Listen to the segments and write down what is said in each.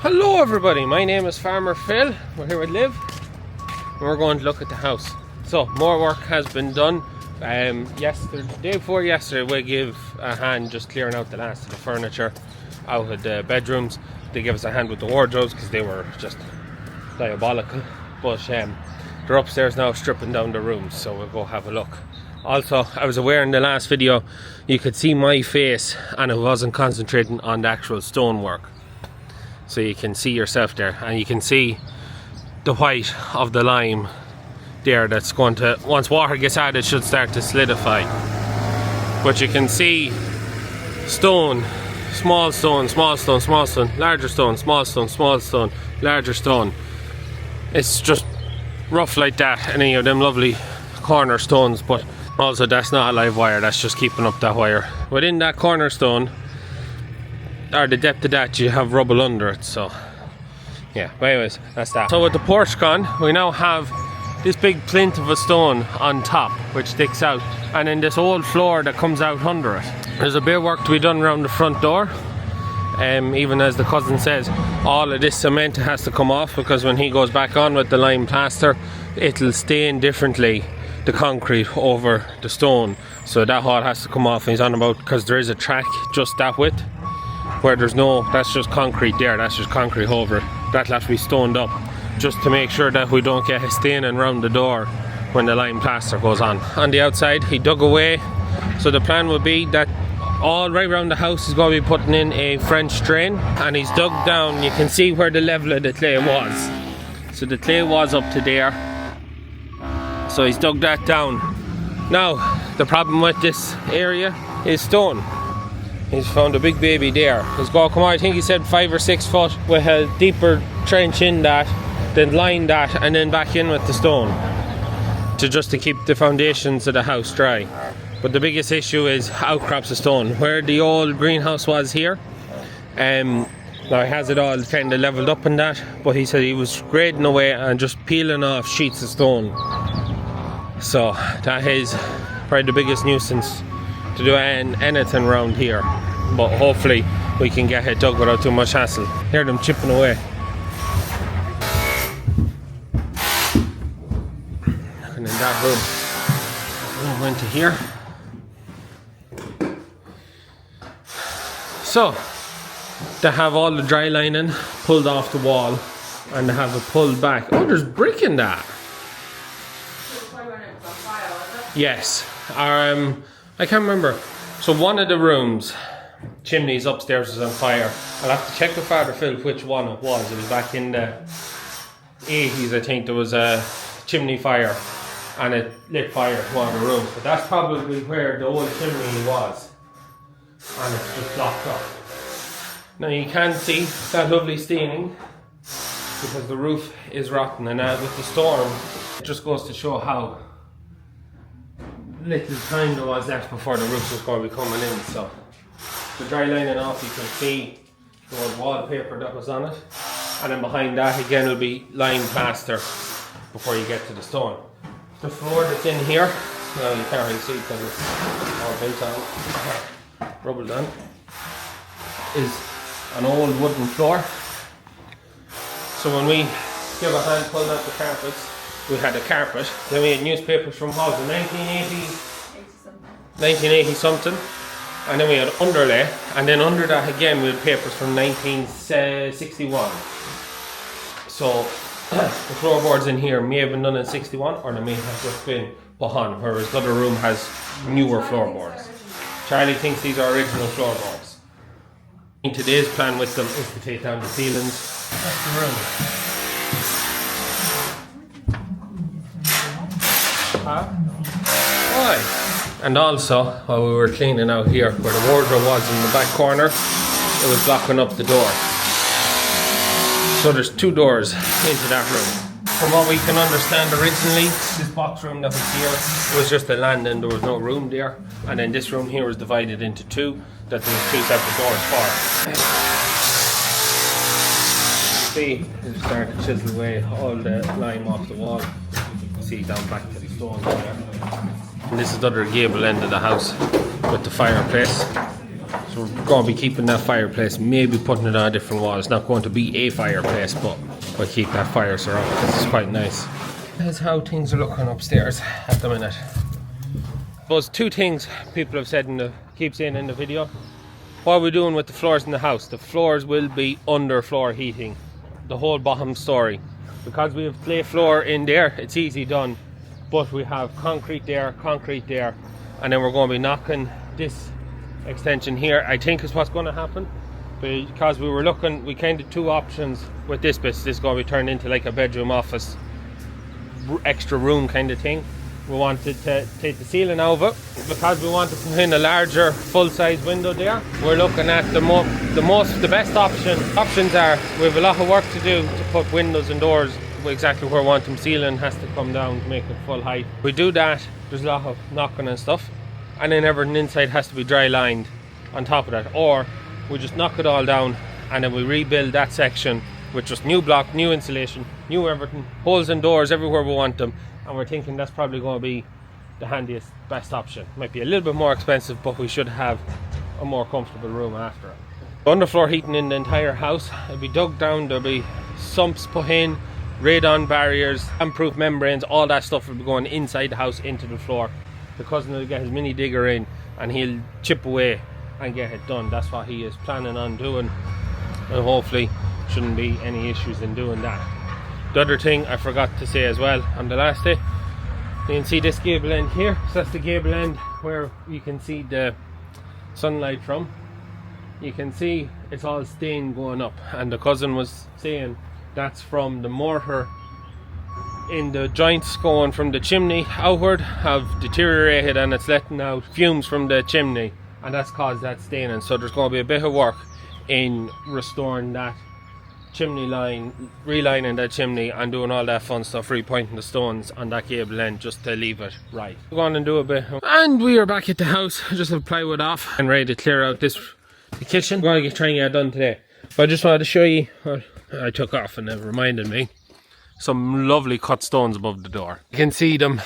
Hello everybody, my name is Farmer Phil. We're here with Liv and we're going to look at the house. So more work has been done. Yesterday, day before yesterday, we gave a hand just clearing out the last of the furniture out of the bedrooms. They gave us a hand with the wardrobes because they were just diabolical. But they're upstairs now stripping down the rooms, so we'll go have a look. Also, I was aware in the last video you could see my face and I wasn't concentrating on the actual stonework. So you can see yourself there, and you can see the white of the lime there that's going to, once water gets added, should start to solidify. But you can see stone, small stone, small stone, small stone, larger stone, small stone, small stone, larger stone. It's just rough like that, and any of them lovely corner stones. But also that's not a live wire, that's just keeping up that wire. Within that cornerstone, or the depth of that, you have rubble under it. So yeah, but anyways, that's that. So with the porch gone, we now have this big plinth of a stone on top which sticks out, and then this old floor that comes out under it. There's a bit of work to be done around the front door. Even as the cousin says, all of this cement has to come off, because when he goes back on with the lime plaster, it'll stain differently the concrete over the stone, so that all has to come off. And he's on about, because there is a track just that width where there's no, that's just concrete there, that's just concrete over it. That'll have to be stoned up just to make sure that we don't get a staining around the door when the lime plaster goes on. On the outside, he dug away, so the plan would be that all right around the house is going to be putting in a French drain, and he's dug down. You can see where the level of the clay was, so the clay was up to there, so he's dug that down. Now the problem with this area is stone. He's found a big baby there. He's going to come out, I think he said 5 or 6 foot, with a deeper trench in that, then line that, and then back in with the stone to keep the foundations of the house dry. But the biggest issue is outcrops of stone. Where the old greenhouse was here, now he has it all kind of leveled up and that, but he said he was grading away and just peeling off sheets of stone. So that is probably the biggest nuisance to do anything around here, but hopefully we can get it dug without too much hassle. Hear them chipping away. And then that room went to here. So they have all the dry lining pulled off the wall, and they have it pulled back. Oh, there's brick in that. Yes. I can't remember. So one of the rooms, chimneys upstairs, is on fire. I'll have to check with Father Phil which one it was. It was back in the 80s, I think. There was a chimney fire and it lit fire to one of the rooms. But that's probably where the old chimney was, and it's just blocked up. Now you can see that lovely staining because the roof is rotten, and with the storm, it just goes to show how little time there was left before the roof was going to be coming in. So the dry lining off, you can see the old wallpaper that was on it, and then behind that again will be lime plaster before you get to the stone. The floor that's in here, well, you can't really see because it's all built on, rubbled on, is an old wooden floor. So when we give a hand pulling out the carpets, we had a carpet, then we had newspapers from Hall in 1980 something, and then we had underlay, and then under that again we had papers from 1961. So the floorboards in here may have been done in 61, or they may have just been put on, whereas the other room has newer floorboards. Charlie thinks these are original floorboards. In today's plan with them is to take down the ceilings. That's the room. Why? And also, while we were cleaning out here, where the wardrobe was in the back corner, it was blocking up the door. So there's 2 doors into that room. From what we can understand, originally this box room that was here was just a landing, there was no room there, and then this room here was divided into 2, that there was 2 separate doors for. You see, it's starting to chisel away all the lime off the wall. You can see down back to the stone there. And this is the other gable end of the house with the fireplace. So we're going to be keeping that fireplace, maybe putting it on a different wall. It's not going to be a fireplace, but we'll keep that fire surround because it's quite nice. That's how things are looking upstairs at the minute. Those two things people have said keep saying in the video. What are we doing with the floors in the house? The floors will be underfloor heating, the whole bottom story. Because we have clay floor in there, it's easy done. But we have concrete there, and then we're going to be knocking this extension here, I think is what's going to happen. Because we were looking, we kind of two options with this bit. This is going to be turned into like a bedroom office, extra room kind of thing. We wanted to take the ceiling out of it because we want to put in a larger full-size window there. We're looking at the best options are we have a lot of work to do to put windows and doors exactly where we want them. Ceiling has to come down to make it full height. We do that, there's a lot of knocking and stuff, and then everything inside has to be dry lined on top of that, or we just knock it all down and then we rebuild that section with just new block, new insulation, new everything, holes and doors everywhere we want them. And we're thinking that's probably going to be the handiest, best option. Might be a little bit more expensive, but we should have a more comfortable room after it. Underfloor heating in the entire house. It'll be dug down, there'll be sumps put in, radon barriers, damp-proof membranes, all that stuff will be going inside the house into the floor. The cousin will get his mini digger in and he'll chip away and get it done. That's what he is planning on doing, and hopefully shouldn't be any issues in doing that. The other thing I forgot to say as well on the last day, you can see this gable end here. So that's the gable end where you can see the sunlight from. You can see it's all stain going up, and the cousin was saying that's from the mortar in the joints going from the chimney outward have deteriorated, and it's letting out fumes from the chimney, and that's caused that staining. So there's going to be a bit of work in restoring that chimney line, relining that chimney and doing all that fun stuff, repointing the stones on that gable end just to leave it right. We're going to do a bit, and we are back at the house. Just have plywood off and ready to clear out the kitchen. We're going to try and get it done today, but I just wanted to show you what I took off, and it reminded me some lovely cut stones above the door. You can see them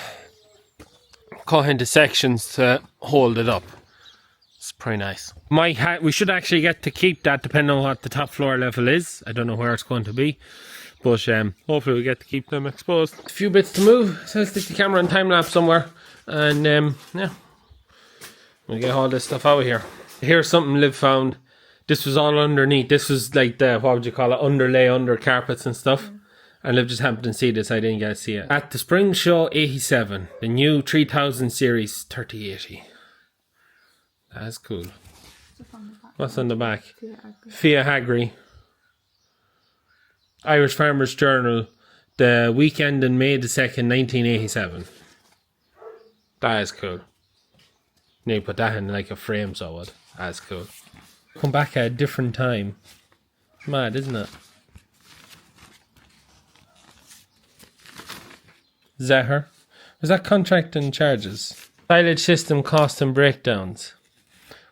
cut into sections to hold it up. It's pretty nice. We should actually get to keep that depending on what the top floor level is. I don't know where it's going to be, but hopefully we get to keep them exposed. A few bits to move, so I'll stick the camera on time lapse somewhere, and yeah, we'll get all this stuff out of here. Here's something Liv found. This was all underneath. This was like the, what would you call it, underlay under carpets and stuff. And Liv just happened to see this, I didn't get to see it. At the Spring Show 87, the new 3000 series 3080. That's cool. What's on the back? Fia Hagri. Irish Farmers Journal. The weekend in May the 2nd, 1987. That is cool. Need to put that in like a frame, so what? That's cool. Come back at a different time. Mad, isn't it? Is that her? Was that contract and charges? Silage system cost and breakdowns.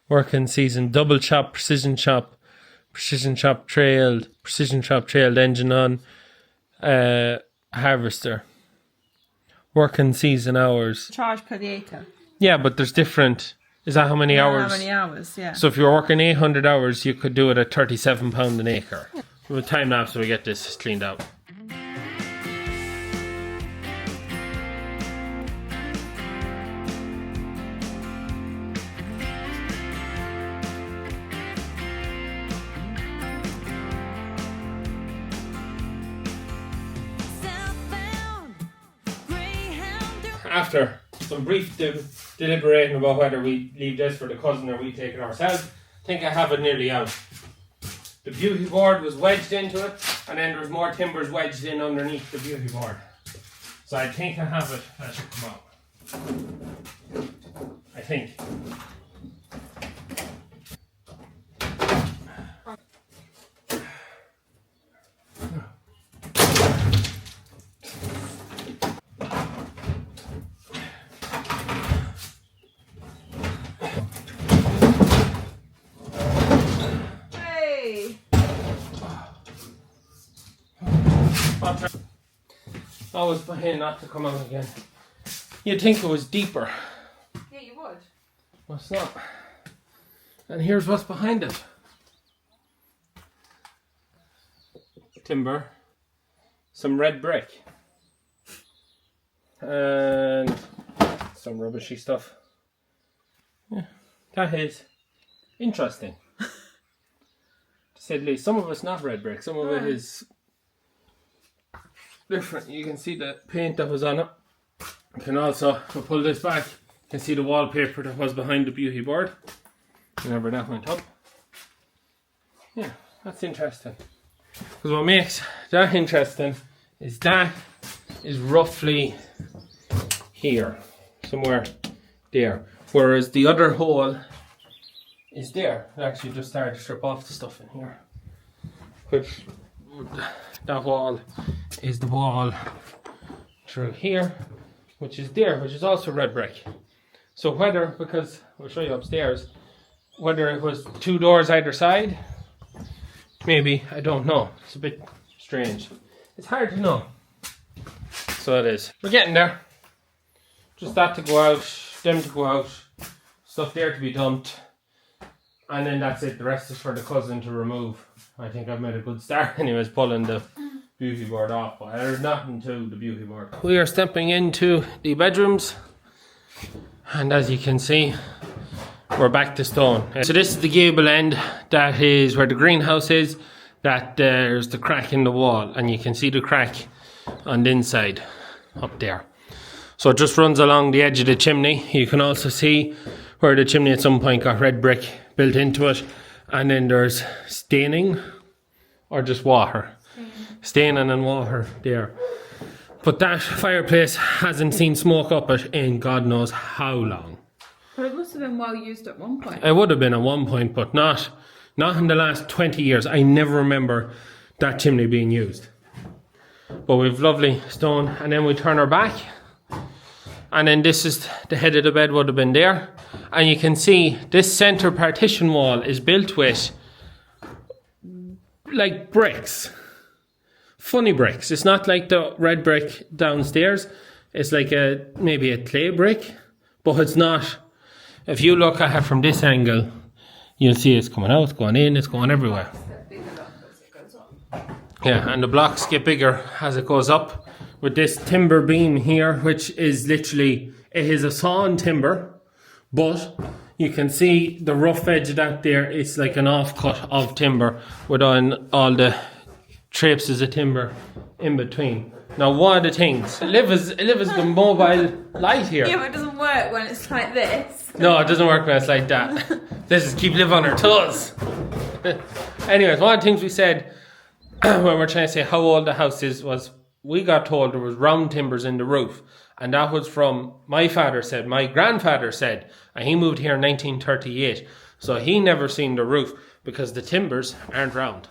Working season, double chop, precision chop trailed engine on, harvester. Working season hours. Charge per the acre. Yeah, but there's different. Is that how many hours? How many hours, yeah. So if you're working 800 hours, you could do it at £37 an acre. Yeah. We'll time lapse so we get this cleaned out. After some brief deliberating about whether we leave this for the cousin or we take it ourselves, I think I have it nearly out. The beauty board was wedged into it, and then there's more timbers wedged in underneath the beauty board. So I think I have it. That should come out. I think. I was behind not to come out again. You'd think it was deeper. Yeah, you would. Well, it's not. And here's what's behind it. Timber, some red brick, and some rubbishy stuff. Yeah, that is interesting. To say the least. Some of it's not red brick, some of it is different. You can see the paint that was on it. You can also, if I pull this back, you can see the wallpaper that was behind the beauty board whenever that went up. Yeah, that's interesting. Because what makes that interesting is that is roughly here, somewhere there. Whereas the other hole is there. I actually just started to strip off the stuff in here. Which, that wall is the wall through here, which is there, which is also red brick. So whether, because I'll show you upstairs, whether it was 2 doors either side, maybe, I don't know. It's a bit strange. It's hard to know. So it is. We're getting there. Just that to go out, them to go out, stuff there to be dumped, and then that's it. The rest is for the cousin to remove. I think I've made a good start anyways, pulling the beauty board off, but there's nothing to the beauty board. We are stepping into the bedrooms, and as you can see, we're back to stone. So this is the gable end. That is where the greenhouse is. That there's the crack in the wall, and you can see the crack on the inside up there. So it just runs along the edge of the chimney. You can also see where the chimney at some point got red brick built into it, and then there's staining or just water. Staining and water there. But that fireplace hasn't seen smoke up it in God knows how long. But it must have been well used at one point. It would have been at one point, but not in the last 20 years. I never remember that chimney being used. But we've lovely stone, and then we turn our back, and then this is the head of the bed would have been there. And you can see this centre partition wall is built with like bricks. Funny bricks. It's not like the red brick downstairs. It's like maybe a clay brick, but it's not. If you look at it from this angle, you'll see it's coming out, it's going in, it's going everywhere. Yeah, and the blocks get bigger as it goes up. With this timber beam here, which is literally, it is a sawn timber, but you can see the rough edge of that there. It's like an offcut of timber with all the traipses of timber in between. Now, one of the things, it lives as the mobile light here. Yeah, but it doesn't work when it's like this. No, it doesn't work when it's like that. This is keep living on our toes. Anyways, one of the things we said when we're trying to say how old the house is was we got told there was round timbers in the roof. And that was from my grandfather said, and he moved here in 1938. So he never seen the roof because the timbers aren't round.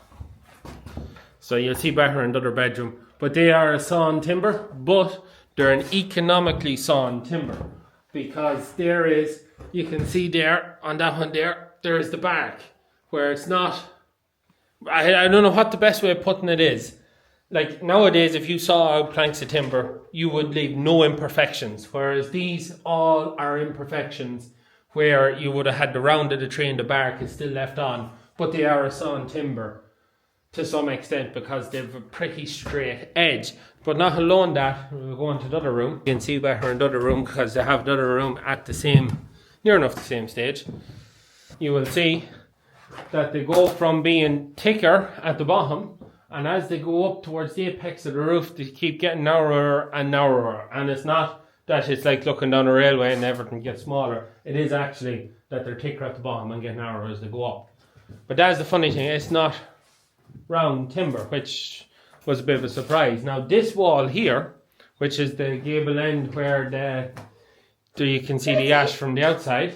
So you'll see better in the other bedroom. But they are a sawn timber, but they're an economically sawn timber. Because there is, you can see there, on that one there is the bark. Where it's not, I don't know what the best way of putting it is. Like nowadays, if you saw out planks of timber, you would leave no imperfections. Whereas these all are imperfections where you would have had the round of the tree and the bark is still left on. But they are a sawn timber to some extent because they have a pretty straight edge. But not alone that, we'll go into the other room. You can see better in the other room because they have the other room at the same, near enough the same stage. You will see that they go from being thicker at the bottom, and as they go up towards the apex of the roof, they keep getting narrower and narrower. And it's not that it's like looking down a railway and everything gets smaller. It is actually that they're thicker at the bottom and get narrower as they go up. But that's the funny thing, it's not round timber, which was a bit of a surprise. Now this wall here, which is the gable end where you can see the ash from the outside,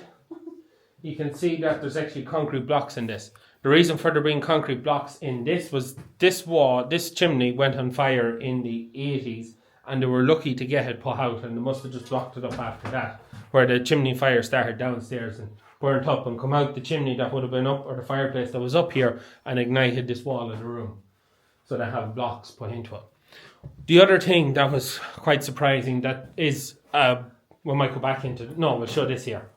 you can see that there's actually concrete blocks in this. The reason for there being concrete blocks in this was this chimney went on fire in the 80s, and they were lucky to get it put out, and they must have just blocked it up after that, where the chimney fire started downstairs and burnt up and come out the chimney that would have been up, or the fireplace that was up here, and ignited this wall of the room. So they have blocks put into it. The other thing that was quite surprising, that is, we might go back into, no, we'll show this here.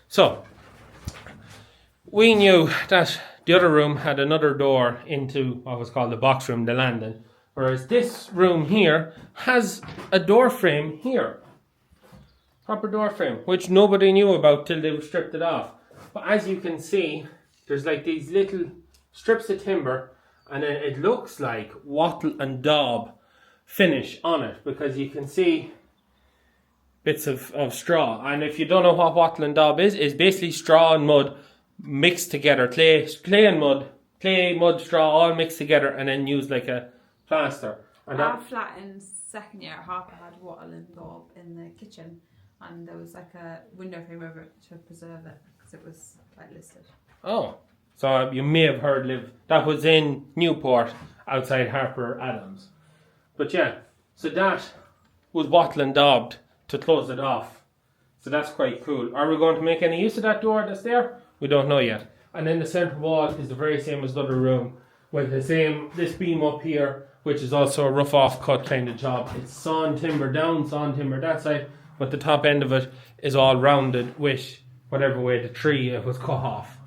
So, we knew that the other room had another door into what was called the box room, the landing. Whereas this room here has a door frame here. Proper door frame, which nobody knew about till they stripped it off. But as you can see, there's like these little strips of timber, and then it looks like wattle and daub finish on it, because you can see bits of straw. And if you don't know what wattle and daub is, it's basically straw and mud mixed together. Clay and mud, straw, all mixed together, and then used like a plaster. And our flat in second year, Harper had wattle and daub in the kitchen, and there was like a window frame over it to preserve it because it was whitelisted. Oh, so you may have heard that was in Newport outside Harper Adams. But yeah, so that was wattle and daubed to close it off. So that's quite cool. Are we going to make any use of that door that's there? We don't know yet. And then the centre wall is the very same as the other room, with this beam up here, which is also a rough off cut kind of job. It's sawn timber down, sawn timber that side, but the top end of it is all rounded with whatever way the tree it was cut off.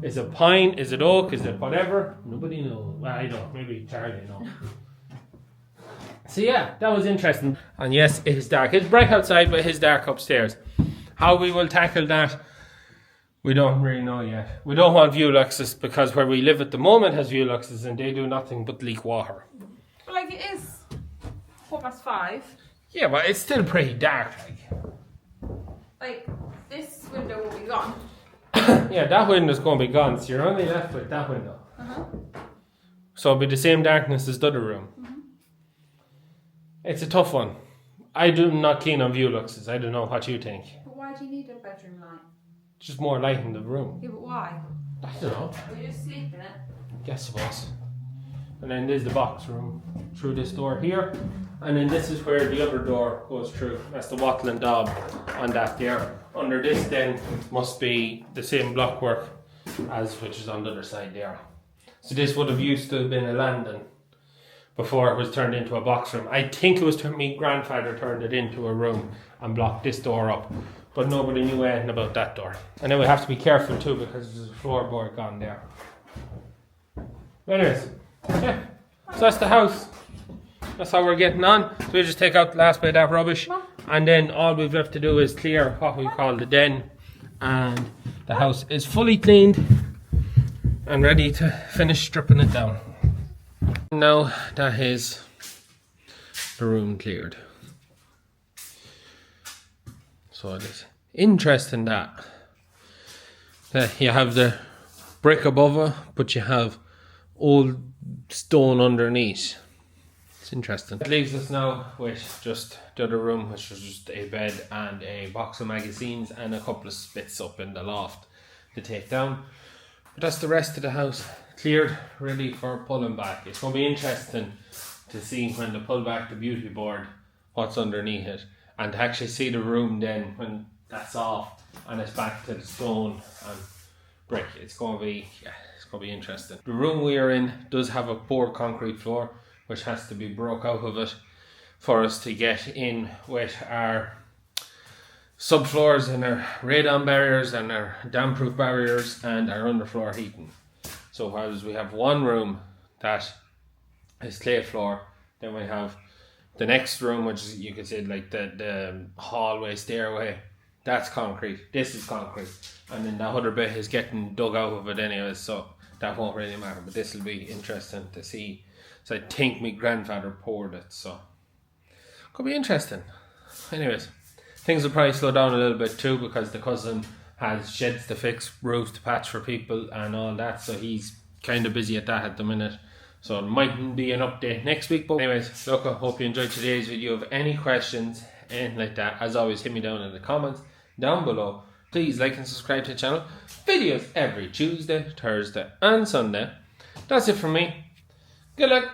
Is it pine? Is it oak? Is it whatever? Nobody knows. Well, I don't. Maybe Charlie knows. So yeah, that was interesting. And yes, it is dark. It's bright outside, but it is dark upstairs. How we will tackle that, we don't really know yet. We don't want view luxes, because where we live at the moment has view luxes, and they do nothing but leak water. But like, it is 5:15. Yeah, but it's still pretty dark. Like, this window will be gone. Yeah, that window's going to be gone, so you're only left with that window. So it'll be the same darkness as the other room. It's a tough one. I do not keen on view luxes. I don't know what you think. But why do you need a bedroom light? Just more light in the room. Yeah, but why? I don't know. Will you just sleep in it? Guess it was. And then there's the box room through this door here. And then this is where the other door goes through. That's the wattle and daub on that there. Under this then must be the same blockwork as which is on the other side there. So this would have used to have been a landing before it was turned into a box room. I think it was my grandfather turned it into a room and blocked this door up. But nobody knew anything about that door. And then we have to be careful too, because there's a floorboard gone there. Anyways, yeah. So that's the house. That's how we're getting on. So we just take out the last bit of that rubbish, and then all we've left to do is clear what we call the den, and the house is fully cleaned and ready to finish stripping it down. Now that is the room cleared. So it is interesting that you have the brick above it, but you have old stone underneath. It's interesting. It leaves us now with just the other room, which was just a bed and a box of magazines and a couple of bits up in the loft to take down. But that's the rest of the house cleared, ready for pulling back. It's going to be interesting to see when they pull back the beauty board what's underneath it, and to actually see the room then when that's off and it's back to the stone and brick. It's going to be interesting. The room we are in does have a poured concrete floor, which has to be broke out of it for us to get in with our subfloors and our radon barriers and our damp-proof barriers and our underfloor heating. So whereas we have one room that is clay floor, then we have the next room, which is, you could say, like the hallway, stairway, that's concrete. This is concrete. And then that other bit is getting dug out of it anyway, so that won't really matter. But this will be interesting to see. So I think my grandfather poured it, so could be interesting. Anyways, things will probably slow down a little bit too, because the cousin has sheds to fix, roofs to patch for people and all that, so he's kind of busy at that at the minute. So it mightn't be an update next week. But anyways, look, I hope you enjoyed today's video. If any questions, anything like that, as always, hit me down in the comments down below. Please like and subscribe to the channel. Videos every Tuesday, Thursday and Sunday. That's it from me. Good luck.